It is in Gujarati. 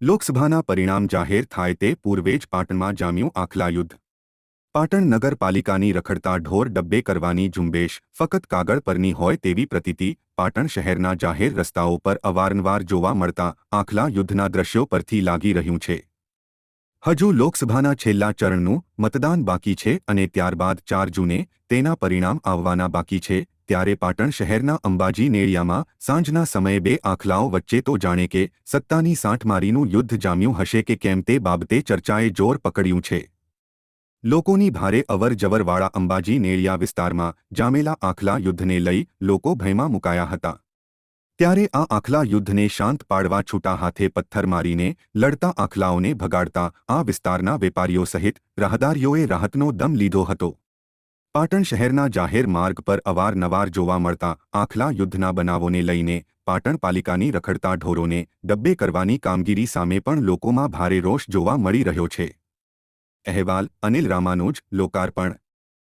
લોકસભાના પરિણામ જાહેર થાય તે પૂર્વે જ પાટણમાં જામ્યું આખલા યુદ્ધ। પાટણ નગરપાલિકાની રખડતા ઢોર ડબ્બે કરવાની ઝુંબેશ ફક્ત કાગળ પરની હોય તેવી પ્રતીતિ પાટણ શહેરના જાહેર રસ્તાઓ પર અવારનવાર જોવા મળતા આખલા યુદ્ધના દ્રશ્યો પરથી લાગી રહ્યું છે। હજુ લોકસભાના છેલ્લા ચરણનું મતદાન બાકી છે અને ત્યારબાદ 4 જૂને તેના પરિણામ આવવાના બાકી છે। ત્યારે પાટણ શહેરના અંબાજી નેળિયામાં સાંજના સમયે બે આખલાઓ વચ્ચે તો જાણે કે સત્તાની સાંઠમારીનું યુદ્ધ જામ્યું હશે કે કેમ તે બાબતે ચર્ચાએ જોર પકડ્યું છે। લોકોની ભારે અવરજવરવાળા અંબાજી નેળિયા વિસ્તારમાં જામેલા આખલા યુદ્ધને લઈ લોકો ભયમાં મુકાયા હતા। ત્યારે આ આખલા યુદ્ધને શાંત પાડવા છૂટા હાથે પથ્થર મારીને લડતા આખલાઓને ભગાડતા આ વિસ્તારના વેપારીઓ સહિત રાહદારીઓએ રાહતનો દમ લીધો હતો। પાટણ શહેરના જાહેર માર્ગ પર અવારનવાર જોવા મળતા આખલા યુદ્ધના બનાવોને લઈને પાટણ પાલિકાની રખડતા ઢોરોને ડબ્બે કરવાની કામગીરી સામે પણ લોકોમાં ભારે રોષ જોવા મળી રહ્યો છે। અહેવાલ અનિલ રામાનુજ, લોકાર્પણ।